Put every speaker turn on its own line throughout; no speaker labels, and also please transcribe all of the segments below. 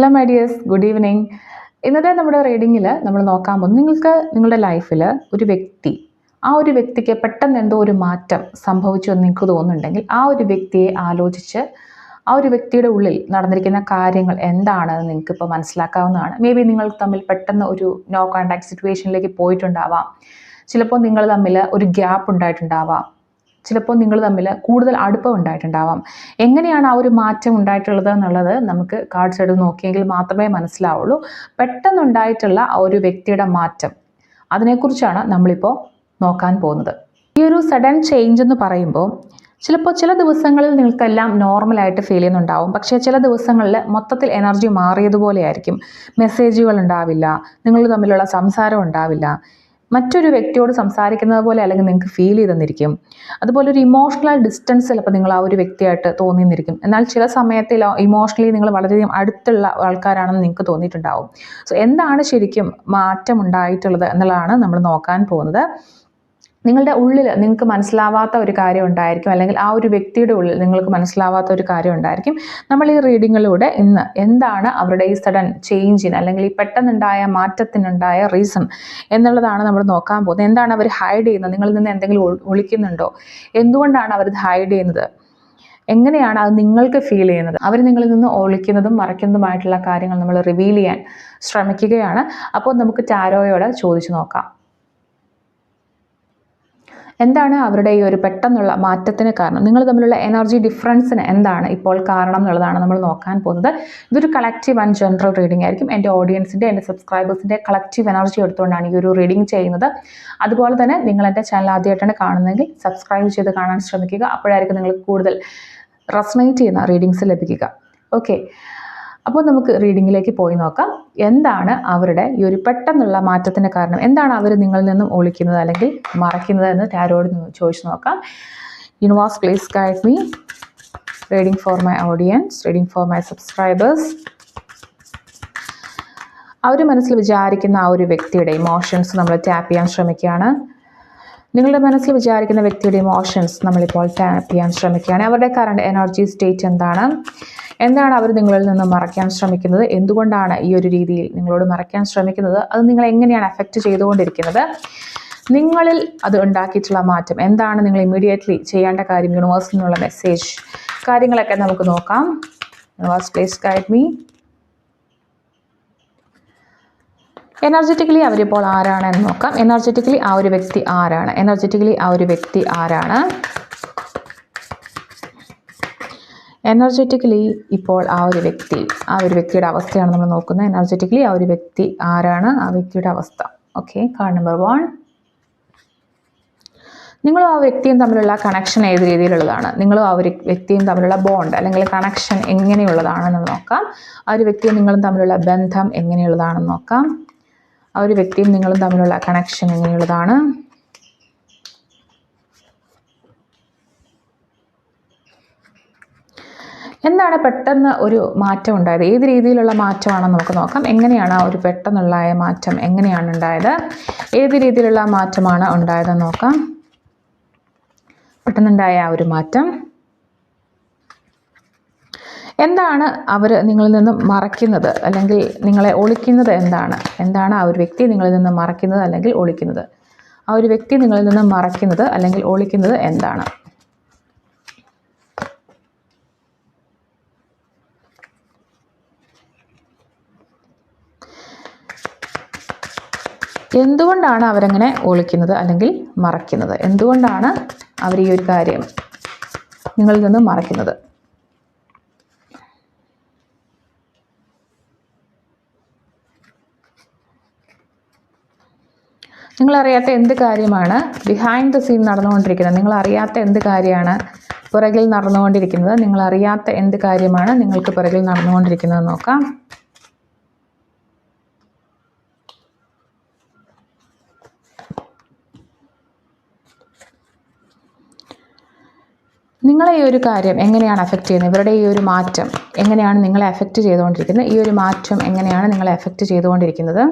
Hello my dears, good evening. ഇന്നത്തെ നമ്മുടെ റീഡിങ്ങിൽ നമ്മൾ നോക്കാൻ പോകുന്നത്, നിങ്ങൾക്ക് നിങ്ങളുടെ ലൈഫിൽ ഒരു വ്യക്തി, ആ ഒരു വ്യക്തിക്ക് പെട്ടെന്ന് എന്തോ ഒരു മാറ്റം സംഭവിച്ചു എന്ന് നിങ്ങൾക്ക് തോന്നുന്നുണ്ടെങ്കിൽ ആ ഒരു വ്യക്തിയെ ആലോചിച്ച് ആ ഒരു വ്യക്തിയുടെ ഉള്ളിൽ നടന്നിരിക്കുന്ന കാര്യങ്ങൾ എന്താണെന്ന് നിങ്ങൾക്ക് ഇപ്പോൾ മനസ്സിലാക്കാവുന്നതാണ്. മേ ബി നിങ്ങൾ തമ്മിൽ പെട്ടെന്ന് ഒരു നോ കോൺടാക്ട് സിറ്റുവേഷനിലേക്ക് പോയിട്ടുണ്ടാവാം. ചിലപ്പോൾ നിങ്ങൾ തമ്മിൽ ഒരു ഗ്യാപ്പ് ഉണ്ടായിട്ടുണ്ടാവാം. ചിലപ്പോൾ നിങ്ങൾ തമ്മിൽ കൂടുതൽ അടുപ്പം ഉണ്ടായിട്ടുണ്ടാവാം. എങ്ങനെയാണ് ആ ഒരു മാറ്റം ഉണ്ടായിട്ടുള്ളത് എന്നുള്ളത് നമുക്ക് കാർഡ്സ് എടുത്ത് നോക്കിയെങ്കിൽ മാത്രമേ മനസ്സിലാവുള്ളൂ. പെട്ടെന്നുണ്ടായിട്ടുള്ള ആ ഒരു വ്യക്തിയുടെ മാറ്റം, അതിനെക്കുറിച്ചാണ് നമ്മളിപ്പോൾ നോക്കാൻ പോകുന്നത്. ഈ ഒരു സഡൻ ചേഞ്ച് എന്ന് പറയുമ്പോൾ ചിലപ്പോൾ ചില ദിവസങ്ങളിൽ നിങ്ങൾക്കെല്ലാം നോർമലായിട്ട് ഫീൽ ചെയ്യുന്നുണ്ടാവും. പക്ഷേ ചില ദിവസങ്ങളിൽ മൊത്തത്തിൽ എനർജി മാറിയതുപോലെ ആയിരിക്കും. മെസ്സേജുകൾ ഉണ്ടാവില്ല, നിങ്ങൾ തമ്മിലുള്ള സംസാരം ഉണ്ടാവില്ല, മറ്റൊരു വ്യക്തിയോട് സംസാരിക്കുന്നത് പോലെ അല്ലെങ്കിൽ നിങ്ങൾക്ക് ഫീൽ ചെയ്തെന്നിരിക്കും. അതുപോലെ ഒരു ഇമോഷണൽ ഡിസ്റ്റൻസ് ചിലപ്പോൾ നിങ്ങൾ ആ ഒരു വ്യക്തിയായിട്ട് തോന്നിയെന്നിരിക്കും. എന്നാൽ ചില സമയത്തിൽ ഇമോഷണലി നിങ്ങൾ വളരെയധികം അടുത്തുള്ള ആൾക്കാരാണെന്ന് നിങ്ങൾക്ക് തോന്നിയിട്ടുണ്ടാവും. സോ എന്താണ് ശരിക്കും മാറ്റം ഉണ്ടായിട്ടുള്ളത് എന്നുള്ളതാണ് നമ്മൾ നോക്കാൻ പോകുന്നത്. നിങ്ങളുടെ ഉള്ളിൽ നിങ്ങൾക്ക് മനസ്സിലാവാത്ത ഒരു കാര്യം ഉണ്ടായിരിക്കും, അല്ലെങ്കിൽ ആ ഒരു വ്യക്തിയുടെ ഉള്ളിൽ നിങ്ങൾക്ക് മനസ്സിലാവാത്ത ഒരു കാര്യം ഉണ്ടായിരിക്കും. നമ്മൾ ഈ റീഡിങ്ങിലൂടെ ഇന്ന് എന്താണ് അവരുടെ ഈ സഡൻ ചേഞ്ചിന് അല്ലെങ്കിൽ ഈ പെട്ടെന്നുണ്ടായ മാറ്റത്തിനുണ്ടായ റീസൺ എന്നുള്ളതാണ് നമ്മൾ നോക്കാൻ പോകുന്നത്. എന്താണ് അവർ ഹൈഡ് ചെയ്യുന്നത്? നിങ്ങളിൽ നിന്ന് എന്തെങ്കിലും ഒളിക്കുന്നുണ്ടോ? എന്തുകൊണ്ടാണ് അവരിത് ഹൈഡ് ചെയ്യുന്നത്? എങ്ങനെയാണ് അത് നിങ്ങൾക്ക് ഫീൽ ചെയ്യുന്നത്? അവർ നിങ്ങളിൽ നിന്ന് ഒളിക്കുന്നതും മറയ്ക്കുന്നതുമായിട്ടുള്ള കാര്യങ്ങൾ നമ്മൾ റിവീൽ ചെയ്യാൻ ശ്രമിക്കുകയാണ്. അപ്പോൾ നമുക്ക് ടാരോയോട് ചോദിച്ചു നോക്കാം. എന്താണ് അവരുടെ ഈ ഒരു പെട്ടെന്നുള്ള മാറ്റത്തിന് കാരണം? നിങ്ങൾ തമ്മിലുള്ള എനർജി ഡിഫറൻസിന് എന്താണ് ഇപ്പോൾ കാരണം എന്നുള്ളതാണ് നമ്മൾ നോക്കാൻ പോകുന്നത്. ഇതൊരു കളക്റ്റീവ് ആൻഡ് ജനറൽ റീഡിംഗ് ആയിരിക്കും. എൻ്റെ ഓഡിയൻസിൻ്റെ, എൻ്റെ സബ്സ്ക്രൈബേഴ്സിൻ്റെ കളക്റ്റീവ് എനർജി എടുത്തുകൊണ്ടാണ് ഈ ഒരു റീഡിംഗ് ചെയ്യുന്നത്. അതുപോലെ തന്നെ നിങ്ങൾ എൻ്റെ ചാനൽ ആദ്യമായിട്ടാണ് കാണുന്നതെങ്കിൽ സബ്സ്ക്രൈബ് ചെയ്ത് കാണാൻ ശ്രമിക്കുക. അപ്പോഴായിരിക്കും നിങ്ങൾക്ക് കൂടുതൽ റെസണേറ്റ് ചെയ്യുന്ന റീഡിങ്സ് ലഭിക്കുക. ഓക്കെ, അപ്പോൾ നമുക്ക് റീഡിങ്ങിലേക്ക് പോയി നോക്കാം. എന്താണ് അവരുടെ ഈ ഒരു പെട്ടെന്നുള്ള മാറ്റത്തിന് കാരണം? എന്താണ് അവർ നിങ്ങളിൽ നിന്നും ഒളിക്കുന്നത് അല്ലെങ്കിൽ മറയ്ക്കുന്നത് എന്ന് ടാരോയോട് ചോദിച്ചു നോക്കാം. Universe please guide me. Reading for my audience, reading for my subscribers. അവർ മനസ്സിൽ വിചാരിക്കുന്ന ആ ഒരു വ്യക്തിയുടെ ഇമോഷൻസ് നമ്മൾ ടാപ്പ് ചെയ്യാൻ ശ്രമിക്കുകയാണ്. നിങ്ങളുടെ മനസ്സിൽ വിചാരിക്കുന്ന വ്യക്തിയുടെ ഇമോഷൻസ് നമ്മളിപ്പോൾ ടാപ്പ് ചെയ്യാൻ ശ്രമിക്കുകയാണ്. അവരുടെ കറണ്ട് എനർജി സ്റ്റേറ്റ് എന്താണ്? എന്താണ് അവർ നിങ്ങളിൽ നിന്ന് മറയ്ക്കാൻ ശ്രമിക്കുന്നത്? എന്തുകൊണ്ടാണ് ഈ ഒരു രീതിയിൽ നിങ്ങളോട് മറയ്ക്കാൻ ശ്രമിക്കുന്നത്? അത് നിങ്ങൾ എങ്ങനെയാണ് അഫക്റ്റ് ചെയ്തുകൊണ്ടിരിക്കുന്നത്? നിങ്ങളിൽ അത് ഉണ്ടാക്കിയിട്ടുള്ള മാറ്റം എന്താണ്? നിങ്ങൾ ഇമ്മീഡിയറ്റ്ലി ചെയ്യേണ്ട കാര്യം, യൂണിവേഴ്സിൽ നിന്നുള്ള മെസ്സേജ്, കാര്യങ്ങളൊക്കെ നമുക്ക് നോക്കാം. Universe please guide me. Energetically അവരിപ്പോൾ ആരാണെന്ന് നോക്കാം. എനർജറ്റിക്കലി ആ ഒരു വ്യക്തി ആരാണ്? എനർജറ്റിക്കലി ആ ഒരു വ്യക്തി ആരാണ്? എനർജറ്റിക്കലി ഇപ്പോൾ ആ ഒരു വ്യക്തിയുടെ അവസ്ഥയാണ് നമ്മൾ നോക്കുന്നത്. എനർജറ്റിക്കലി ആ ഒരു വ്യക്തി ആരാണ്? ആ വ്യക്തിയുടെ അവസ്ഥ. Okay, card number 1. നിങ്ങളും ആ വ്യക്തിയും തമ്മിലുള്ള കണക്ഷൻ ഏത് രീതിയിലുള്ളതാണ്? നിങ്ങളും ആ ഒരു വ്യക്തിയും തമ്മിലുള്ള ബോണ്ട് അല്ലെങ്കിൽ കണക്ഷൻ എങ്ങനെയുള്ളതാണെന്ന് നോക്കാം. ആ ഒരു വ്യക്തിയും നിങ്ങളും തമ്മിലുള്ള ബന്ധം എങ്ങനെയുള്ളതാണെന്ന് നോക്കാം. ആ ഒരു വ്യക്തിയും നിങ്ങളും തമ്മിലുള്ള കണക്ഷൻ എങ്ങനെയുള്ളതാണ്? എന്താണ് പെട്ടെന്ന് ഒരു മാറ്റം ഉണ്ടായത്? ഏത് രീതിയിലുള്ള മാറ്റമാണെന്ന് നമുക്ക് നോക്കാം. എങ്ങനെയാണ് ആ ഒരു പെട്ടെന്നുള്ള മാറ്റം എങ്ങനെയാണ് ഉണ്ടായത്? ഏത് രീതിയിലുള്ള മാറ്റമാണ് ഉണ്ടായതെന്ന് നോക്കാം. പെട്ടെന്നുണ്ടായ ആ ഒരു മാറ്റം എന്താണ് അവർ നിങ്ങളിൽ നിന്നും മറയ്ക്കുന്നത് അല്ലെങ്കിൽ നിങ്ങളെ ഒളിക്കുന്നത്? എന്താണ് ആ ഒരു വ്യക്തി നിങ്ങളിൽ നിന്ന് മറയ്ക്കുന്നത് അല്ലെങ്കിൽ ഒളിക്കുന്നത്? ആ ഒരു വ്യക്തി നിങ്ങളിൽ നിന്ന് മറയ്ക്കുന്നത് അല്ലെങ്കിൽ ഒളിക്കുന്നത് എന്താണ്? എന്തുകൊണ്ടാണ് അവരങ്ങനെ ഒളിക്കുന്നത് അല്ലെങ്കിൽ മറയ്ക്കുന്നത്? എന്തുകൊണ്ടാണ് അവർ ഈ ഒരു കാര്യം നിങ്ങളിൽ നിന്ന് മറയ്ക്കുന്നത്? നിങ്ങളറിയാത്ത എന്ത് കാര്യമാണ് ബിഹൈൻഡ് ദ സീൻ നടന്നുകൊണ്ടിരിക്കുന്നത്? നിങ്ങളറിയാത്ത എന്ത് കാര്യമാണ് പുറകിൽ നടന്നുകൊണ്ടിരിക്കുന്നത്? നിങ്ങളറിയാത്ത എന്ത് കാര്യമാണ് നിങ്ങൾക്ക് പുറകിൽ നടന്നുകൊണ്ടിരിക്കുന്നത് നോക്കാം. നിങ്ങളെ ഈ ഒരു കാര്യം എങ്ങനെയാണ് അഫക്റ്റ് ചെയ്യുന്നത്? ഇവരുടെ ഈ ഒരു മാറ്റം എങ്ങനെയാണ് നിങ്ങളെ അഫക്റ്റ് ചെയ്തുകൊണ്ടിരിക്കുന്നത്? ഈ ഒരു മാറ്റം എങ്ങനെയാണ് നിങ്ങളെ അഫക്റ്റ് ചെയ്തുകൊണ്ടിരിക്കുന്നത്?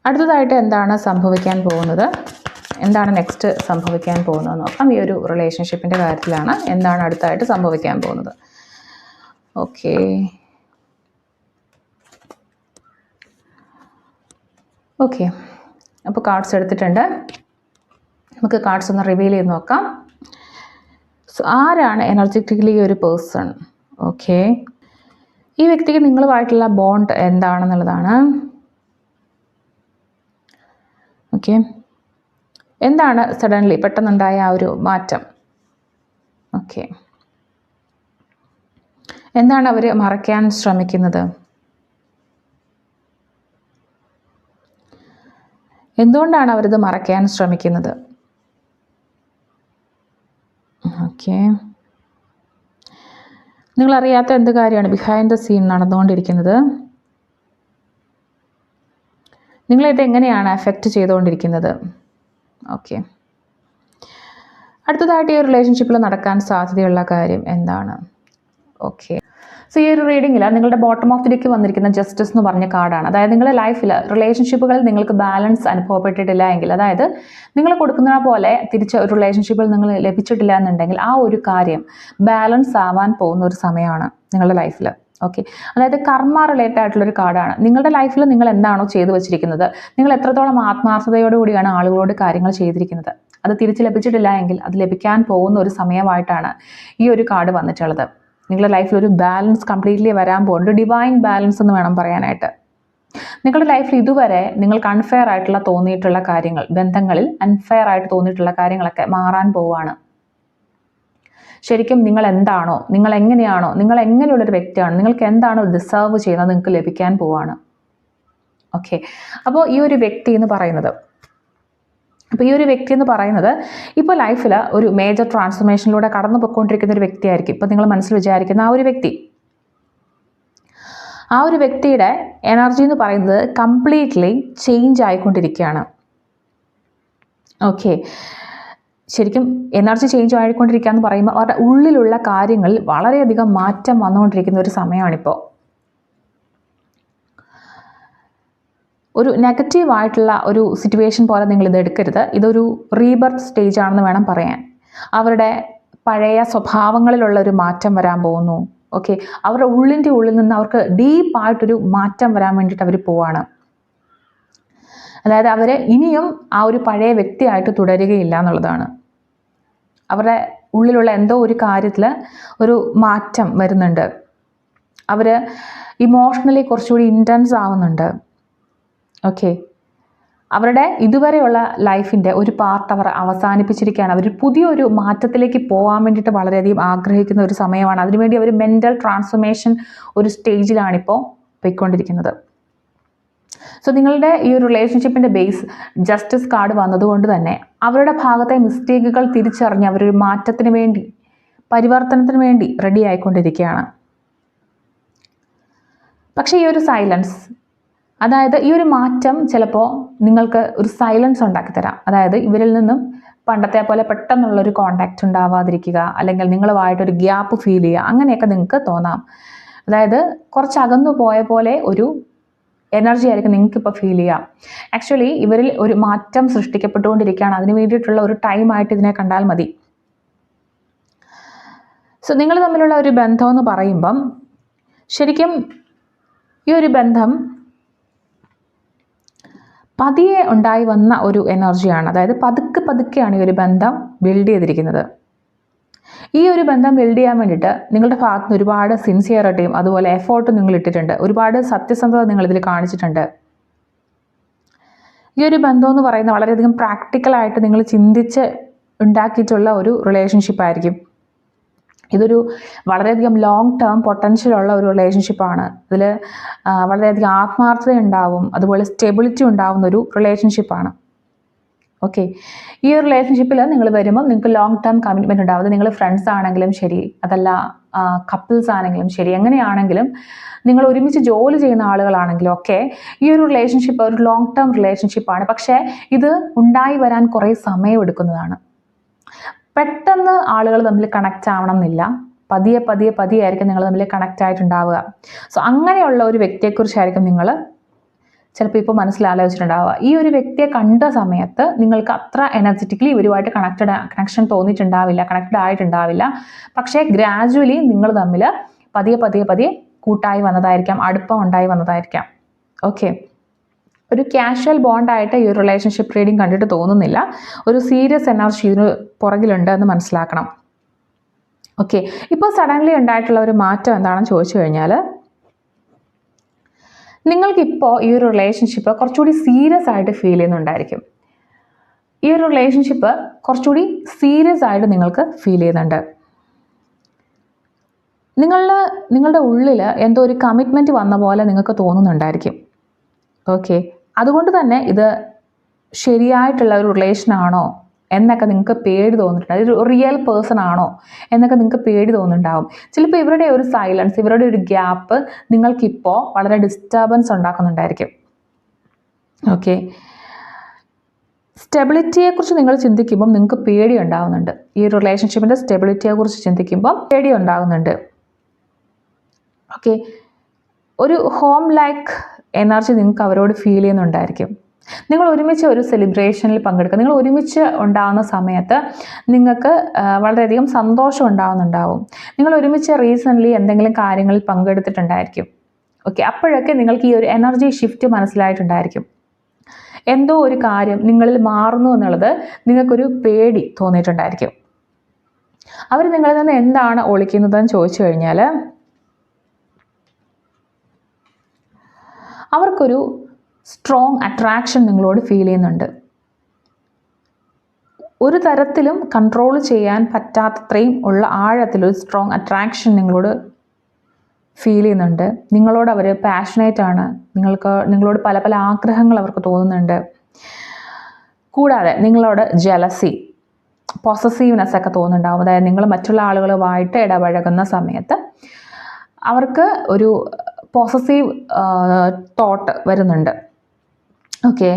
അടുത്തതായിട്ട് എന്താണ് സംഭവിക്കാൻ പോകുന്നത്? എന്താണ് നെക്സ്റ്റ് സംഭവിക്കാൻ പോകുന്നത് നോക്കാം. ഈ ഒരു റിലേഷൻഷിപ്പിൻ്റെ കാര്യത്തിലാണ് എന്താണ് അടുത്തായിട്ട് സംഭവിക്കാൻ പോകുന്നത്. ഓക്കെ, ഓക്കെ, അപ്പോൾ കാർഡ്സ് എടുത്തിട്ടുണ്ട്. നമുക്ക് കാർഡ്സ് ഒന്ന് റിവീൽ ചെയ്ത് നോക്കാം. സോ ആരാണ് എനർജറ്റിക്കലി ഒരു പേഴ്സൺ? ഓക്കെ, ഈ വ്യക്തിക്ക് നിങ്ങളുമായിട്ടുള്ള ബോണ്ട് എന്താണെന്നുള്ളതാണ്. ഓക്കെ, എന്താണ് സഡൻലി പെട്ടെന്നുണ്ടായ ആ ഒരു മാറ്റം? ഓക്കെ, എന്താണ് അവർ മറയ്ക്കാൻ ശ്രമിക്കുന്നത്? എന്തുകൊണ്ടാണ് അവരിത് മറയ്ക്കാൻ ശ്രമിക്കുന്നത്? ഓക്കെ, നിങ്ങളറിയാത്ത എന്ത് കാര്യമാണ് ബിഹൈൻഡ് ദ സീൻ നടന്നുകൊണ്ടിരിക്കുന്നത്? നിങ്ങളിത് എങ്ങനെയാണ് എഫക്റ്റ് ചെയ്തുകൊണ്ടിരിക്കുന്നത്? ഓക്കെ, അടുത്തതായിട്ട് ഈ റിലേഷൻഷിപ്പിൽ നടക്കാൻ സാധ്യതയുള്ള കാര്യം എന്താണ്? ഓക്കെ, സോ ഈ ഒരു റീഡിങ്ങിൽ നിങ്ങളുടെ ബോട്ടം ഓഫ് ദി ഡെക്ക് വന്നിരിക്കുന്ന ജസ്റ്റിസ് എന്ന് പറഞ്ഞ കാർഡാണ്. അതായത് നിങ്ങളുടെ ലൈഫിൽ റിലേഷൻഷിപ്പുകളിൽ നിങ്ങൾക്ക് ബാലൻസ് അനുഭവപ്പെട്ടിട്ടില്ല എങ്കിൽ, അതായത് നിങ്ങൾ കൊടുക്കുന്ന പോലെ തിരിച്ച് ഒരു റിലേഷൻഷിപ്പിൽ നിങ്ങൾ ലഭിച്ചിട്ടില്ല എന്നുണ്ടെങ്കിൽ ആ ഒരു കാര്യം ബാലൻസ് ആവാൻ പോകുന്ന ഒരു സമയമാണ് നിങ്ങളുടെ ലൈഫിൽ. ഓക്കെ, അതായത് കർമ്മ റിലേറ്റഡ് ആയിട്ടുള്ളൊരു കാർഡാണ്. നിങ്ങളുടെ ലൈഫിൽ നിങ്ങൾ എന്താണോ ചെയ്തു വെച്ചിരിക്കുന്നത്, നിങ്ങൾ എത്രത്തോളം ആത്മാർത്ഥതയോടുകൂടിയാണ് ആളുകളോട് കാര്യങ്ങൾ ചെയ്തിരിക്കുന്നത്, അത് തിരിച്ച് ലഭിച്ചിട്ടില്ല എങ്കിൽ അത് ലഭിക്കാൻ പോകുന്ന ഒരു സമയമായിട്ടാണ് ഈ ഒരു കാർഡ് വന്നിട്ടുള്ളത്. നിങ്ങളുടെ ലൈഫിൽ ഒരു ബാലൻസ് കംപ്ലീറ്റ്ലി വരാൻ പോകുന്നുണ്ട്. ഡിവൈൻ ബാലൻസ് എന്ന് വേണം പറയാനായിട്ട്. നിങ്ങളുടെ ലൈഫിൽ ഇതുവരെ നിങ്ങൾക്ക് അൺഫെയർ ആയിട്ടുള്ള തോന്നിയിട്ടുള്ള കാര്യങ്ങൾ, ബന്ധങ്ങളിൽ അൺഫെയർ ആയിട്ട് തോന്നിയിട്ടുള്ള കാര്യങ്ങളൊക്കെ മാറാൻ പോവുകയാണ്. ശരിക്കും നിങ്ങൾ എന്താണോ, നിങ്ങൾ എങ്ങനെയാണോ, നിങ്ങൾ എങ്ങനെയുള്ളൊരു വ്യക്തിയാണ്, നിങ്ങൾക്ക് എന്താണോ ഡിസേർവ് ചെയ്യുന്നത് നിങ്ങൾക്ക് ലഭിക്കാൻ പോവാണ്. ഓക്കെ, അപ്പോൾ ഈ ഒരു വ്യക്തി എന്ന് പറയുന്നത് ഇപ്പോൾ ലൈഫിൽ ഒരു മേജർ ട്രാൻസ്ഫോർമേഷനിലൂടെ കടന്നു പോയിക്കൊണ്ടിരിക്കുന്ന ഒരു വ്യക്തിയായിരിക്കും ഇപ്പോൾ നിങ്ങൾ മനസ്സിൽ വിചാരിക്കുന്ന ആ ഒരു വ്യക്തി. ആ ഒരു വ്യക്തിയുടെ എനർജി എന്ന് പറയുന്നത് കംപ്ലീറ്റ്ലി ചേഞ്ച് ആയിക്കൊണ്ടിരിക്കുകയാണ്. ഓക്കെ, ശരിക്കും എനർജി ചേഞ്ച് ആയിക്കൊണ്ടിരിക്കുക എന്ന് പറയുമ്പോൾ അവരുടെ ഉള്ളിലുള്ള കാര്യങ്ങളിൽ വളരെയധികം മാറ്റം വന്നുകൊണ്ടിരിക്കുന്ന ഒരു സമയമാണിപ്പോൾ. ഒരു നെഗറ്റീവായിട്ടുള്ള ഒരു സിറ്റുവേഷൻ പോലെ നിങ്ങളിത് എടുക്കരുത്. ഇതൊരു റീബർത്ത് സ്റ്റേജ് ആണെന്ന് വേണം പറയാൻ. അവരുടെ പഴയ സ്വഭാവങ്ങളിലുള്ള ഒരു മാറ്റം വരാൻ പോകുന്നു. ഓക്കെ, അവരുടെ ഉള്ളിൽ നിന്ന് അവർക്ക് ഡീപ്പായിട്ടൊരു മാറ്റം വരാൻ വേണ്ടിയിട്ട് അവർ പോവാണ്. അതായത് അവർ ഇനിയും ആ ഒരു പഴയ വ്യക്തിയായിട്ട് തുടരുകയില്ല എന്നുള്ളതാണ്. അവരുടെ ഉള്ളിലുള്ള എന്തോ ഒരു കാര്യത്തിൽ ഒരു മാറ്റം വരുന്നുണ്ട്. അവർ ഇമോഷണലി കുറച്ചുകൂടി ഇൻറ്റൻസ് ആവുന്നുണ്ട്. ഓക്കെ, അവരുടെ ഇതുവരെയുള്ള ലൈഫിൻ്റെ ഒരു പാർട്ട് അവർ അവസാനിപ്പിച്ചിരിക്കുകയാണ്. അവർ പുതിയൊരു മാറ്റത്തിലേക്ക് പോകാൻ വേണ്ടിയിട്ട് വളരെയധികം ആഗ്രഹിക്കുന്ന ഒരു സമയമാണ്. അതിനുവേണ്ടി അവർ മെൻ്റൽ ട്രാൻസ്ഫോർമേഷൻ ഒരു സ്റ്റേജിലാണിപ്പോൾ പോയിക്കൊണ്ടിരിക്കുന്നത്. സോ നിങ്ങളുടെ ഈ ഒരു റിലേഷൻഷിപ്പിൻ്റെ ബേസ് ജസ്റ്റിസ് കാർഡ് വന്നതുകൊണ്ട് തന്നെ അവരുടെ ഭാഗത്തെ മിസ്റ്റേക്കുകൾ തിരിച്ചറിഞ്ഞ് അവരൊരു മാറ്റത്തിന് വേണ്ടി, പരിവർത്തനത്തിന് വേണ്ടി റെഡി ആയിക്കൊണ്ടിരിക്കുകയാണ്. പക്ഷേ ഈ ഒരു സൈലൻസ്, അതായത് ഈ ഒരു മാറ്റം ചിലപ്പോൾ നിങ്ങൾക്ക് ഒരു സൈലൻസ് ഉണ്ടാക്കി തരാം. അതായത് ഇവരിൽ നിന്നും പണ്ടത്തെ പോലെ പെട്ടെന്നുള്ളൊരു കോണ്ടാക്റ്റ് ഉണ്ടാവാതിരിക്കുക, അല്ലെങ്കിൽ നിങ്ങളുമായിട്ടൊരു ഗ്യാപ്പ് ഫീൽ ചെയ്യുക, അങ്ങനെയൊക്കെ നിങ്ങൾക്ക് തോന്നാം. അതായത് കുറച്ച് അകന്നു പോയ പോലെ ഒരു എനർജി ആയിരിക്കും നിങ്ങൾക്കിപ്പോൾ ഫീൽ ചെയ്യാം. ആക്ച്വലി ഇവരിൽ ഒരു മാറ്റം സൃഷ്ടിക്കപ്പെട്ടുകൊണ്ടിരിക്കുകയാണ്. അതിന് വേണ്ടിയിട്ടുള്ള ഒരു ടൈമായിട്ട് ഇതിനെ കണ്ടാൽ മതി. സോ നിങ്ങൾ തമ്മിലുള്ള ഒരു ബന്ധം എന്ന് പറയുമ്പം ശരിക്കും ഈ ഒരു ബന്ധം പതിയെ ഉണ്ടായി വന്ന ഒരു എനർജിയാണ്. അതായത് പതുക്കെയാണ് ഈ ഒരു ബന്ധം ബിൽഡ് ചെയ്തിരിക്കുന്നത്. ഈ ഒരു ബന്ധം ബിൽഡ് ചെയ്യാൻ വേണ്ടിയിട്ട് നിങ്ങളുടെ ഭാഗത്ത് നിന്ന് ഒരുപാട് സിൻസിയറിറ്റിയും അതുപോലെ എഫേർട്ടും നിങ്ങൾ ഇട്ടിട്ടുണ്ട്. ഒരുപാട് സത്യസന്ധത നിങ്ങളിതിൽ കാണിച്ചിട്ടുണ്ട്. ഈ ഒരു ബന്ധം എന്ന് പറയുന്നത് വളരെയധികം പ്രാക്ടിക്കലായിട്ട് നിങ്ങൾ ചിന്തിച്ച് ഉണ്ടാക്കിയിട്ടുള്ള ഒരു റിലേഷൻഷിപ്പായിരിക്കും. ഇതൊരു വളരെയധികം ലോങ് ടേം പൊട്ടൻഷ്യലുള്ള ഒരു റിലേഷൻഷിപ്പാണ്. ഇതിൽ വളരെയധികം ആത്മാർത്ഥത ഉണ്ടാവും, അതുപോലെ സ്റ്റെബിലിറ്റി ഉണ്ടാവുന്ന ഒരു റിലേഷൻഷിപ്പാണ്. ഓക്കെ, ഈ ഒരു റിലേഷൻഷിപ്പിൽ നിങ്ങൾ വരുമ്പോൾ നിങ്ങൾക്ക് ലോങ് ടേം കമ്മിറ്റ്മെൻറ്റ് ഉണ്ടാവും. അത് നിങ്ങൾ ഫ്രണ്ട്സ് ആണെങ്കിലും ശരി, അതല്ല കപ്പിൾസ് ആണെങ്കിലും ശരി, എങ്ങനെയാണെങ്കിലും നിങ്ങൾ ഒരുമിച്ച് ജോലി ചെയ്യുന്ന ആളുകളാണെങ്കിലും ഒക്കെ ഈ ഒരു റിലേഷൻഷിപ്പ് ഒരു ലോങ് ടേം റിലേഷൻഷിപ്പാണ്. പക്ഷേ ഇത് ഉണ്ടായി വരാൻ കുറേ സമയം എടുക്കുന്നതാണ്. പെട്ടെന്ന് ആളുകൾ തമ്മിൽ കണക്റ്റ് ആവണം എന്നില്ല. പതിയെ ആയിരിക്കും നിങ്ങൾ തമ്മിൽ കണക്റ്റ് ആയിട്ടുണ്ടാവുക. സോ അങ്ങനെയുള്ള ഒരു വ്യക്തിയെക്കുറിച്ചായിരിക്കും നിങ്ങൾ ചിലപ്പോൾ ഇപ്പോൾ മനസ്സിലാലോചിച്ചിട്ടുണ്ടാവുക. ഈ ഒരു വ്യക്തിയെ കണ്ട സമയത്ത് നിങ്ങൾക്ക് അത്ര എനർജറ്റിക്കലി ഇവരുമായിട്ട് കണക്ഷൻ തോന്നിയിട്ടുണ്ടാവില്ല, കണക്റ്റഡ് ആയിട്ടുണ്ടാവില്ല. പക്ഷേ ഗ്രാജുവലി നിങ്ങൾ തമ്മിൽ പതിയെ കൂട്ടായി വന്നതായിരിക്കാം, അടുപ്പം ഉണ്ടായി വന്നതായിരിക്കാം. ഓക്കെ, ഒരു കാഷ്വൽ ബോണ്ടായിട്ട് ഈ ഒരു റിലേഷൻഷിപ്പ് റീഡിങ് കണ്ടിട്ട് തോന്നുന്നില്ല. ഒരു സീരിയസ് എനർജി ഇതിന് പുറകിലുണ്ട് എന്ന് മനസ്സിലാക്കണം. ഓക്കെ, ഇപ്പോൾ സഡൻലി ഉണ്ടായിട്ടുള്ള ഒരു മാറ്റം എന്താണെന്ന് ചോദിച്ചു കഴിഞ്ഞാൽ, നിങ്ങൾക്കിപ്പോൾ ഈ ഒരു റിലേഷൻഷിപ്പ് കുറച്ചുകൂടി സീരിയസ് ആയിട്ട് ഫീൽ ചെയ്യുന്നുണ്ടായിരിക്കും. ഈ ഒരു റിലേഷൻഷിപ്പ് കുറച്ചുകൂടി സീരിയസ് ആയിട്ട് നിങ്ങൾക്ക് ഫീൽ ചെയ്യുന്നുണ്ട്. നിങ്ങളുടെ ഉള്ളിൽ എന്തോ ഒരു കമ്മിറ്റ്മെൻറ്റ് വന്ന പോലെ നിങ്ങൾക്ക് തോന്നുന്നുണ്ടായിരിക്കും. ഓക്കെ, അതുകൊണ്ട് തന്നെ ഇത് ശരിയായിട്ടുള്ള ഒരു റിലേഷനാണോ എന്നൊക്കെ നിങ്ങൾക്ക് പേടി തോന്നിയിട്ടുണ്ട്. ഒരു റിയൽ പേഴ്സൺ ആണോ എന്നൊക്കെ നിങ്ങൾക്ക് പേടി തോന്നുന്നുണ്ടാവും. ചിലപ്പോൾ ഇവരുടെ ഒരു സൈലൻസ്, ഇവരുടെ ഒരു ഗ്യാപ്പ് നിങ്ങൾക്കിപ്പോൾ വളരെ ഡിസ്റ്റർബൻസ് ഉണ്ടാക്കുന്നുണ്ടായിരിക്കും. ഓക്കെ, സ്റ്റെബിലിറ്റിയെക്കുറിച്ച് നിങ്ങൾ ചിന്തിക്കുമ്പം നിങ്ങൾക്ക് പേടി ഉണ്ടാകുന്നുണ്ട്. ഈ ഒരു റിലേഷൻഷിപ്പിൻ്റെ സ്റ്റെബിലിറ്റിയെക്കുറിച്ച് ചിന്തിക്കുമ്പം പേടി ഉണ്ടാകുന്നുണ്ട്. ഓക്കെ, ഒരു ഹോം ലൈക്ക് എനർജി നിങ്ങൾക്ക് അവരോട് ഫീൽ ചെയ്യുന്നുണ്ടായിരിക്കും. നിങ്ങൾ ഒരുമിച്ച് ഒരു സെലിബ്രേഷനിൽ പങ്കെടുക്കുക, നിങ്ങൾ ഒരുമിച്ച് ഉണ്ടാകുന്ന സമയത്ത് നിങ്ങൾക്ക് വളരെയധികം സന്തോഷം ഉണ്ടാകുന്നുണ്ടാവും. നിങ്ങൾ ഒരുമിച്ച് റീസെൻ്റ്ലി എന്തെങ്കിലും കാര്യങ്ങളിൽ പങ്കെടുത്തിട്ടുണ്ടായിരിക്കും. ഓക്കെ, അപ്പോഴൊക്കെ നിങ്ങൾക്ക് ഈ ഒരു എനർജി ഷിഫ്റ്റ് മനസ്സിലായിട്ടുണ്ടായിരിക്കും. എന്തോ ഒരു കാര്യം നിങ്ങളിൽ മാറുന്നു എന്നുള്ളത് നിങ്ങൾക്കൊരു പേടി തോന്നിയിട്ടുണ്ടായിരിക്കും. അവർ നിങ്ങളിൽ നിന്ന് എന്താണ് ഒളിക്കുന്നതെന്ന് ചോദിച്ചു കഴിഞ്ഞാൽ, അവർക്കൊരു സ്ട്രോങ് അട്രാക്ഷൻ നിങ്ങളോട് ഫീൽ ചെയ്യുന്നുണ്ട്. ഒരു തരത്തിലും കൺട്രോൾ ചെയ്യാൻ പറ്റാത്തത്രയും ഉള്ള ആഴത്തിലൊരു സ്ട്രോങ് അട്രാക്ഷൻ നിങ്ങളോട് ഫീൽ ചെയ്യുന്നുണ്ട്. നിങ്ങളോട് അവർ പാഷനേറ്റ് ആണ്. നിങ്ങളോട് പല പല ആഗ്രഹങ്ങൾ അവർക്ക് തോന്നുന്നുണ്ട്. കൂടാതെ നിങ്ങളോട് ജലസി, പൊസസീവ്നെസ് ഒക്കെ തോന്നുന്നുണ്ടാവും. അതായത് നിങ്ങൾ മറ്റുള്ള ആളുകളുമായിട്ട് ഇടപഴകുന്ന സമയത്ത് അവർക്ക് ഒരു പോസസീവ് തോട്ട് വരുന്നുണ്ട്. ഓക്കെ,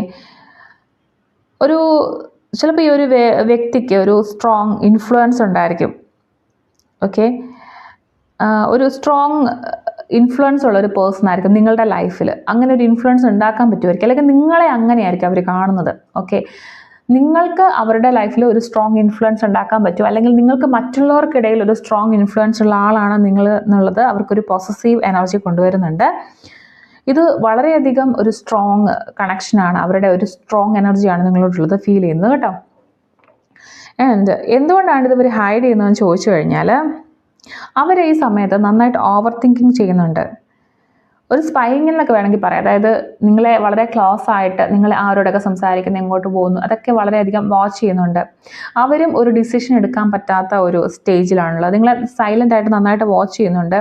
ചിലപ്പോൾ ഈ ഒരു വ്യക്തിക്ക് ഒരു സ്ട്രോങ് ഇൻഫ്ലുവൻസ് ഉണ്ടായിരിക്കും. ഓക്കെ, ഒരു സ്ട്രോങ് ഇൻഫ്ലുവൻസ് ഉള്ള ഒരു പേഴ്സൺ ആയിരിക്കും നിങ്ങളുടെ ലൈഫിൽ. അങ്ങനെ ഒരു ഇൻഫ്ലുവൻസ് ഉണ്ടാക്കാൻ പറ്റുമായിരിക്കും, അല്ലെങ്കിൽ നിങ്ങളെ അങ്ങനെയായിരിക്കും അവർ കാണുന്നത്. ഓക്കെ, നിങ്ങൾക്ക് അവരുടെ ലൈഫിൽ ഒരു സ്ട്രോങ് ഇൻഫ്ലുവൻസ് ഉണ്ടാക്കാൻ പറ്റും, അല്ലെങ്കിൽ നിങ്ങൾക്ക് മറ്റുള്ളവർക്കിടയിൽ ഒരു സ്ട്രോങ് ഇൻഫ്ലുവൻസ് ഉള്ള ആളാണ് നിങ്ങൾ എന്നുള്ളത് അവർക്കൊരു പോസസീവ് എനർജി കൊണ്ടുവരുന്നുണ്ട്. ഇത് വളരെയധികം ഒരു സ്ട്രോങ് കണക്ഷനാണ്, അവരുടെ ഒരു സ്ട്രോങ് എനർജിയാണ് നിങ്ങളോടുള്ളത് ഫീൽ ചെയ്യുന്നത് കേട്ടോ. ആൻഡ് എന്തുകൊണ്ടാണ് ഇവർ ഹൈഡ് ചെയ്യുന്നതെന്ന് ചോദിച്ചു കഴിഞ്ഞാൽ, അവർ ഈ സമയത്ത് നന്നായിട്ട് ഓവർ തിങ്കിങ് ചെയ്യുന്നുണ്ട്. ഒരു സ്പൈയിങ് എന്നൊക്കെ വേണമെങ്കിൽ പറയാം. അതായത് നിങ്ങളെ വളരെ ക്ലോസ് ആയിട്ട് നിങ്ങൾ ആരോടൊക്കെ സംസാരിക്കുന്നു, എങ്ങോട്ട് പോകുന്നു, അതൊക്കെ വളരെയധികം വാച്ച് ചെയ്യുന്നുണ്ട്. അവരും ഒരു ഡിസിഷൻ എടുക്കാൻ പറ്റാത്ത ഒരു സ്റ്റേജിലാണുള്ളത്. നിങ്ങളെ സൈലൻ്റ് ആയിട്ട് നന്നായിട്ട് വാച്ച് ചെയ്യുന്നുണ്ട്.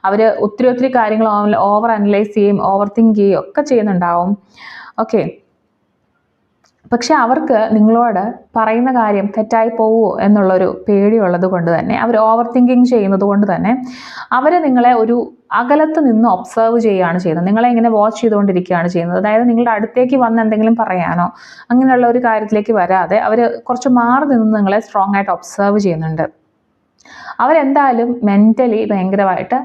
അവർ ഒത്തിരി കാര്യങ്ങൾ ഓവർ അനലൈസ് ചെയ്യും, ഓവർ തിങ്ക് ചെയ്യുകയും ഒക്കെ ചെയ്യുന്നുണ്ടാവും. ഓക്കെ, പക്ഷെ അവർക്ക് നിങ്ങളോട് പറയുന്ന കാര്യം തെറ്റായി പോവുമോ എന്നുള്ളൊരു പേടിയുള്ളത് കൊണ്ട് തന്നെ, അവർ ഓവർ തിങ്കിങ് ചെയ്യുന്നത് കൊണ്ട് തന്നെ അവർ നിങ്ങളെ ഒരു അകലത്ത് നിന്ന് ഒബ്സർവ് ചെയ്യുകയാണ് ചെയ്യുന്നത്. നിങ്ങളെ ഇങ്ങനെ വാച്ച് ചെയ്തുകൊണ്ടിരിക്കുകയാണ് ചെയ്യുന്നത്. അതായത് നിങ്ങളുടെ അടുത്തേക്ക് വന്ന് എന്തെങ്കിലും പറയാനോ അങ്ങനെയുള്ള ഒരു കാര്യത്തിലേക്ക് വരാതെ അവർ കുറച്ച് മാറി നിന്ന് നിങ്ങളെ സ്ട്രോങ് ആയിട്ട് ഒബ്സർവ് ചെയ്യുന്നുണ്ട്. അവരെന്തായാലും മെൻ്റലി ഭയങ്കരമായിട്ട്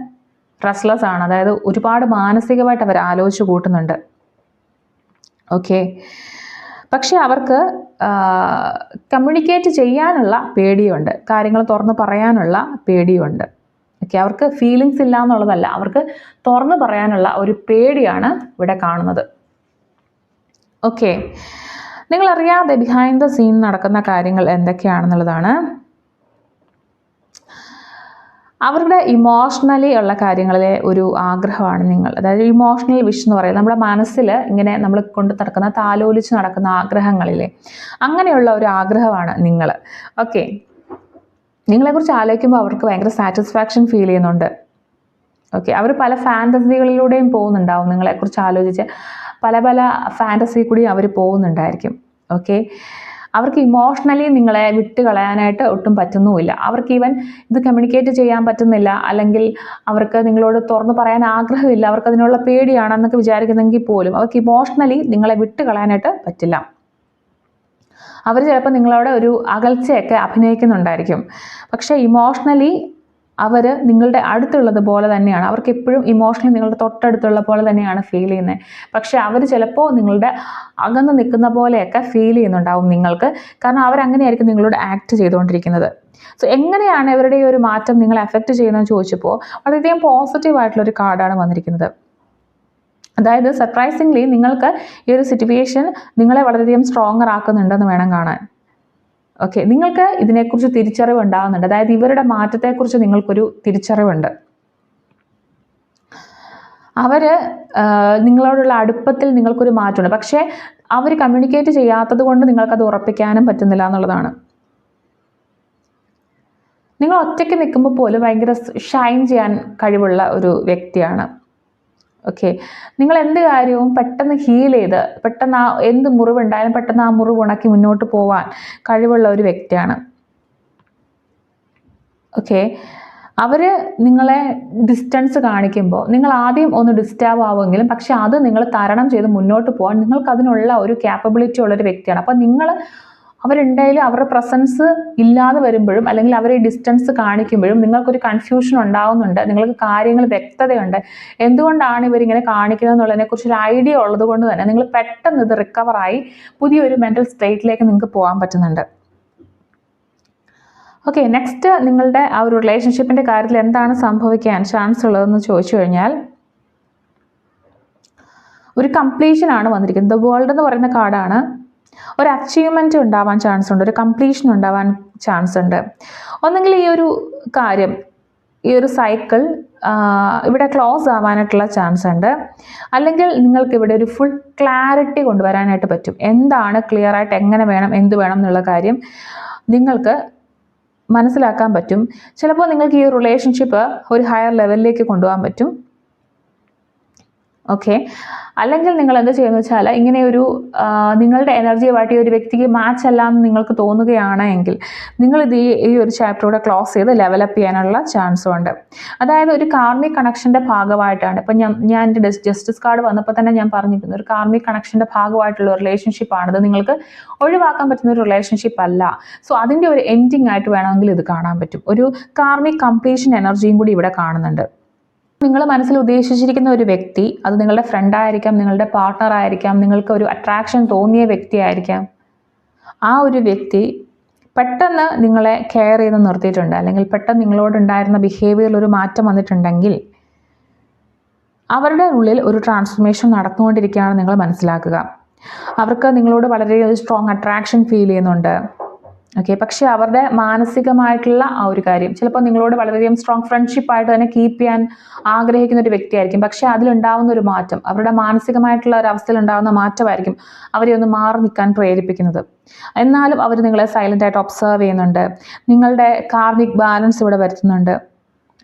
റെസ്റ്റ്ലെസ് ആണ്. അതായത് ഒരുപാട് മാനസികമായിട്ട് അവർ ആലോചിച്ച് കൂട്ടുന്നുണ്ട്. ഓക്കെ, പക്ഷെ അവർക്ക് കമ്മ്യൂണിക്കേറ്റ് ചെയ്യാനുള്ള പേടിയുണ്ട്, കാര്യങ്ങൾ തുറന്ന് പറയാനുള്ള പേടിയുണ്ട്. ഓക്കെ, അവർക്ക് ഫീലിങ്സ് ഇല്ല എന്നുള്ളതല്ല, അവർക്ക് തുറന്ന് പറയാനുള്ള ഒരു പേടിയാണ് ഇവിടെ കാണുന്നത്. ഓക്കെ, നിങ്ങളറിയാതെ ബിഹൈൻഡ് ദ സീൻ നടക്കുന്ന കാര്യങ്ങൾ എന്തൊക്കെയാണെന്നുള്ളതാണ്. അവരുടെ ഇമോഷണലി ഉള്ള കാര്യങ്ങളിലെ ഒരു ആഗ്രഹമാണ് നിങ്ങൾ. അതായത് ഇമോഷണൽ വിഷ് എന്ന് പറയുന്നത് നമ്മുടെ മനസ്സിൽ ഇങ്ങനെ നമ്മൾ കൊണ്ട് നടക്കുന്ന താലോലിച്ച് നടക്കുന്ന ആഗ്രഹങ്ങളിലെ അങ്ങനെയുള്ള ഒരു ആഗ്രഹമാണ് നിങ്ങൾ. ഓക്കെ, നിങ്ങളെക്കുറിച്ച് ആലോചിക്കുമ്പോൾ അവർക്ക് ഭയങ്കര സാറ്റിസ്ഫാക്ഷൻ ഫീൽ ചെയ്യുന്നുണ്ട്. ഓക്കെ, അവർ പല ഫാൻറ്റസികളിലൂടെയും പോകുന്നുണ്ടാവും. നിങ്ങളെക്കുറിച്ച് ആലോചിച്ച് പല ഫാൻറ്റസി കൂടി അവർ പോകുന്നുണ്ടായിരിക്കും. ഓക്കെ, അവർക്ക് ഇമോഷണലി നിങ്ങളെ വിട്ട് കളയാനായിട്ട് ഒട്ടും പറ്റുന്നുമില്ല. അവർക്ക് ഈവൻ ഇത് കമ്മ്യൂണിക്കേറ്റ് ചെയ്യാൻ പറ്റുന്നില്ല, അല്ലെങ്കിൽ അവർക്ക് നിങ്ങളോട് തുറന്ന് പറയാൻ ആഗ്രഹമില്ല, അവർക്ക് അതിനുള്ള പേടിയാണെന്നൊക്കെ വിചാരിക്കുന്നെങ്കിൽ പോലും അവർക്ക് ഇമോഷണലി നിങ്ങളെ വിട്ട് കളയാനായിട്ട് പറ്റില്ല. അവർ ചിലപ്പോൾ നിങ്ങളോട് ഒരു അകൽച്ചയൊക്കെ അഭിനയിക്കുന്നുണ്ടായിരിക്കും. പക്ഷേ ഇമോഷണലി അവർ നിങ്ങളുടെ അടുത്തുള്ളത് പോലെ തന്നെയാണ്, അവർക്ക് എപ്പോഴും ഇമോഷണലി നിങ്ങളുടെ തൊട്ടടുത്തുള്ള പോലെ തന്നെയാണ് ഫീൽ ചെയ്യുന്നത്. പക്ഷേ അവർ ചിലപ്പോൾ നിങ്ങളുടെ അകന്ന് നിൽക്കുന്ന പോലെയൊക്കെ ഫീൽ ചെയ്യുന്നുണ്ടാവും നിങ്ങൾക്ക്, കാരണം അവരങ്ങനെയായിരിക്കും നിങ്ങളോട് ആക്ട് ചെയ്തുകൊണ്ടിരിക്കുന്നത്. സോ എങ്ങനെയാണ് ഇവരുടെ ഈ ഒരു മാറ്റം നിങ്ങളെ അഫക്റ്റ് ചെയ്യുന്നതെന്ന് ചോദിച്ചപ്പോൾ വളരെയധികം പോസിറ്റീവായിട്ടുള്ളൊരു കാർഡാണ് വന്നിരിക്കുന്നത്. അതായത് സർപ്രൈസിംഗ്ലി നിങ്ങൾക്ക് ഈ ഒരു സിറ്റുവേഷൻ നിങ്ങളെ വളരെയധികം സ്ട്രോങ്ങർ ആക്കുന്നുണ്ടെന്ന് വേണം കാണാൻ. ഓക്കെ, നിങ്ങൾക്ക് ഇതിനെക്കുറിച്ച് തിരിച്ചറിവ് ഉണ്ടാകുന്നുണ്ട്. അതായത് ഇവരുടെ മാറ്റത്തെക്കുറിച്ച് നിങ്ങൾക്കൊരു തിരിച്ചറിവുണ്ട്. അവർ നിങ്ങളോടുള്ള അടുപ്പത്തിൽ നിങ്ങൾക്കൊരു മാറ്റമുണ്ട്. പക്ഷേ അവർ കമ്മ്യൂണിക്കേറ്റ് ചെയ്യാത്തത് കൊണ്ട് നിങ്ങൾക്കത് ഉറപ്പിക്കാനും പറ്റുന്നില്ല എന്നുള്ളതാണ്. നിങ്ങൾ ഒറ്റയ്ക്ക് നിൽക്കുമ്പോൾ പോലും ഭയങ്കര ഷൈൻ ചെയ്യാൻ കഴിവുള്ള ഒരു വ്യക്തിയാണ്. ഓക്കെ, നിങ്ങൾ എന്ത് കാര്യവും പെട്ടെന്ന് ഹീൽ ചെയ്ത് പെട്ടെന്ന് എന്ത് മുറിവുണ്ടായാലും പെട്ടെന്ന് ആ മുറിവ് ഉണക്കി മുന്നോട്ട് പോവാൻ കഴിവുള്ള ഒരു വ്യക്തിയാണ്. ഓക്കെ, അവർ നിങ്ങളെ ഡിസ്റ്റൻസ് കാണിക്കുമ്പോൾ നിങ്ങൾ ആദ്യം ഒന്ന് ഡിസ്റ്റർബ് ആവുമെങ്കിലും പക്ഷെ അത് നിങ്ങൾ തരണം ചെയ്ത് മുന്നോട്ട് പോകാൻ നിങ്ങൾക്ക് അതിനുള്ള ഒരു ക്യാപ്പബിലിറ്റി ഉള്ളൊരു വ്യക്തിയാണ്. അപ്പം നിങ്ങൾ അവരുണ്ടെങ്കിലും അവരുടെ പ്രസൻസ് ഇല്ലാതെ വരുമ്പോഴും അല്ലെങ്കിൽ അവർ ഈ ഡിസ്റ്റൻസ് കാണിക്കുമ്പോഴും നിങ്ങൾക്കൊരു കൺഫ്യൂഷൻ ഉണ്ടാവുന്നുണ്ട്, നിങ്ങൾക്ക് കാര്യങ്ങൾ വ്യക്തതയുണ്ട്, എന്തുകൊണ്ടാണ് ഇവരിങ്ങനെ കാണിക്കുന്നത് എന്നുള്ളതിനെക്കുറിച്ച് ഒരു ഐഡിയ ഉള്ളത് കൊണ്ട് തന്നെ നിങ്ങൾ പെട്ടെന്ന് ഇത് റിക്കവറായി പുതിയൊരു മെൻ്റൽ സ്റ്റേറ്റിലേക്ക് നിങ്ങൾക്ക് പോകാൻ പറ്റുന്നുണ്ട്. ഓക്കെ, നെക്സ്റ്റ് നിങ്ങളുടെ ആ ഒരു റിലേഷൻഷിപ്പിൻ്റെ കാര്യത്തിൽ എന്താണ് സംഭവിക്കാൻ ചാൻസ് ഉള്ളതെന്ന് ചോദിച്ചു കഴിഞ്ഞാൽ ഒരു കംപ്ലീഷനാണ് വന്നിരിക്കുന്നത്. ദ വേൾഡ് എന്ന് പറയുന്ന കാർഡാണ്. ഒരു അച്ചീവ്മെൻറ്റ് ഉണ്ടാവാൻ ചാൻസ് ഉണ്ട്, ഒരു കംപ്ലീഷൻ ഉണ്ടാവാൻ ചാൻസ് ഉണ്ട്. ഒന്നെങ്കിൽ ഈ ഒരു കാര്യം, ഈ ഒരു സൈക്കിൾ ഇവിടെ ക്ലോസ് ആവാനായിട്ടുള്ള ചാൻസ് ഉണ്ട്, അല്ലെങ്കിൽ നിങ്ങൾക്ക് ഇവിടെ ഒരു ഫുൾ ക്ലാരിറ്റി കൊണ്ടുവരാനായിട്ട് പറ്റും. എന്താണ് ക്ലിയർ ആയിട്ട് എങ്ങനെ വേണം എന്ത് വേണം എന്നുള്ള കാര്യം നിങ്ങൾക്ക് മനസ്സിലാക്കാൻ പറ്റും. ചിലപ്പോൾ നിങ്ങൾക്ക് ഈ റിലേഷൻഷിപ്പ് ഒരു ഹയർ ലെവലിലേക്ക് കൊണ്ടുപോകാൻ പറ്റും. ഓക്കെ, അല്ലെങ്കിൽ നിങ്ങൾ എന്ത് ചെയ്യുന്നത് വെച്ചാൽ ഇങ്ങനെ ഒരു നിങ്ങളുടെ എനർജിയുമായിട്ട് ഈ ഒരു വ്യക്തിക്ക് മാച്ച് അല്ല എന്ന് നിങ്ങൾക്ക് തോന്നുകയാണെങ്കിൽ നിങ്ങൾ ഇത് ഈ ഒരു ചാപ്റ്ററോടെ ക്ലോസ് ചെയ്ത് ലെവലപ്പ് ചെയ്യാനുള്ള ചാൻസും ഉണ്ട്. അതായത് ഒരു കാർമിക് കണക്ഷൻ്റെ ഭാഗമായിട്ടാണ്. ഇപ്പം ഞാൻ എൻ്റെ ജസ്റ്റിസ് കാർഡ് വന്നപ്പോൾ തന്നെ ഞാൻ പറഞ്ഞിരുന്നു, ഒരു കാർമിക് കണക്ഷൻ്റെ ഭാഗമായിട്ടുള്ള റിലേഷൻഷിപ്പാണിത്. നിങ്ങൾക്ക് ഒഴിവാക്കാൻ പറ്റുന്ന ഒരു റിലേഷൻഷിപ്പ് അല്ല. സോ അതിൻ്റെ ഒരു എൻഡിങ് ആയിട്ട് വേണമെങ്കിൽ ഇത് കാണാൻ പറ്റും. ഒരു കാർമിക് കംപ്ലീഷൻ എനർജിയും കൂടി ഇവിടെ കാണുന്നുണ്ട്. നിങ്ങൾ മനസ്സിൽ ഉദ്ദേശിച്ചിരിക്കുന്ന ഒരു വ്യക്തി, അത് നിങ്ങളുടെ ഫ്രണ്ടായിരിക്കാം, നിങ്ങളുടെ പാർട്ട്ണർ ആയിരിക്കാം, നിങ്ങൾക്ക് ഒരു അട്രാക്ഷൻ തോന്നിയ വ്യക്തിയായിരിക്കാം. ആ ഒരു വ്യക്തി പെട്ടെന്ന് നിങ്ങളെ കെയർ ചെയ്ത് നിർത്തിയിട്ടുണ്ട്, അല്ലെങ്കിൽ പെട്ടെന്ന് നിങ്ങളോടുണ്ടായിരുന്ന ബിഹേവിയറിൽ ഒരു മാറ്റം വന്നിട്ടുണ്ടെങ്കിൽ അവരുടെ ഉള്ളിൽ ഒരു ട്രാൻസ്ഫോർമേഷൻ നടന്നുകൊണ്ടിരിക്കുകയാണെന്ന് നിങ്ങൾ മനസ്സിലാക്കുക. അവർക്ക് നിങ്ങളോട് വളരെ സ്ട്രോങ് അട്രാക്ഷൻ ഫീൽ ചെയ്യുന്നുണ്ട്. ഓക്കെ, പക്ഷേ അവരുടെ മാനസികമായിട്ടുള്ള ആ ഒരു കാര്യം ചിലപ്പോൾ നിങ്ങളോട് വളരെയധികം സ്ട്രോങ് ഫ്രണ്ട്ഷിപ്പായിട്ട് തന്നെ കീപ്പ് ചെയ്യാൻ ആഗ്രഹിക്കുന്ന ഒരു വ്യക്തിയായിരിക്കും. പക്ഷേ അതിലുണ്ടാവുന്ന ഒരു മാറ്റം, അവരുടെ മാനസികമായിട്ടുള്ള ഒരു അവസ്ഥയിൽ ഉണ്ടാകുന്ന മാറ്റമായിരിക്കും അവരെ ഒന്ന് മാറി നിൽക്കാൻ പ്രേരിപ്പിക്കുന്നത്. എന്നാലും അവർ നിങ്ങളെ സൈലൻ്റായിട്ട് ഒബ്സർവ് ചെയ്യുന്നുണ്ട്, നിങ്ങളുടെ കാർമിക് ബാലൻസ് ഇവിടെ വരുത്തുന്നുണ്ട്.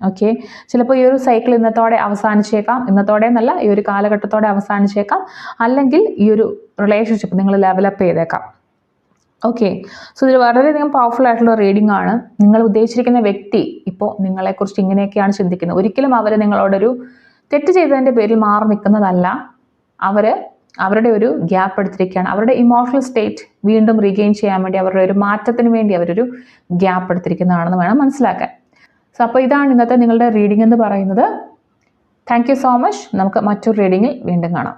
ഓക്കെ, ചിലപ്പോൾ ഈ ഒരു സൈക്കിൾ ഇന്നത്തോടെ അവസാനിച്ചേക്കാം, ഇന്നത്തോടെ എന്നല്ല ഈ ഒരു കാലഘട്ടത്തോടെ അവസാനിച്ചേക്കാം, അല്ലെങ്കിൽ ഈ ഒരു റിലേഷൻഷിപ്പ് നിങ്ങൾ ലെവലപ്പ് ചെയ്തേക്കാം. ഓക്കെ, സോ ഇത് വളരെയധികം പവർഫുൾ ആയിട്ടുള്ള റീഡിംഗ് ആണ്. നിങ്ങൾ ഉദ്ദേശിച്ചിരിക്കുന്ന വ്യക്തി ഇപ്പോൾ നിങ്ങളെക്കുറിച്ച് ഇങ്ങനെയൊക്കെയാണ് ചിന്തിക്കുന്നത്. ഒരിക്കലും അവർ നിങ്ങളോടൊരു തെറ്റ് ചെയ്തതിൻ്റെ പേരിൽ മാറി നിൽക്കുന്നതല്ല. അവരുടെ ഒരു ഗ്യാപ്പ് എടുത്തിരിക്കുകയാണ്. അവരുടെ ഇമോഷണൽ സ്റ്റേറ്റ് വീണ്ടും റീഗെയിൻ ചെയ്യാൻ വേണ്ടി, അവരുടെ ഒരു മാറ്റത്തിന് വേണ്ടി അവരൊരു ഗ്യാപ്പ് എടുത്തിരിക്കുന്നതാണെന്ന് വേണം മനസ്സിലാക്കാൻ. സോ അപ്പോൾ ഇതാണ് ഇന്നത്തെ നിങ്ങളുടെ റീഡിംഗ് എന്ന് പറയുന്നത്. Thank you so much. നമുക്ക് മറ്റൊരു റീഡിങ്ങിൽ വീണ്ടും കാണാം.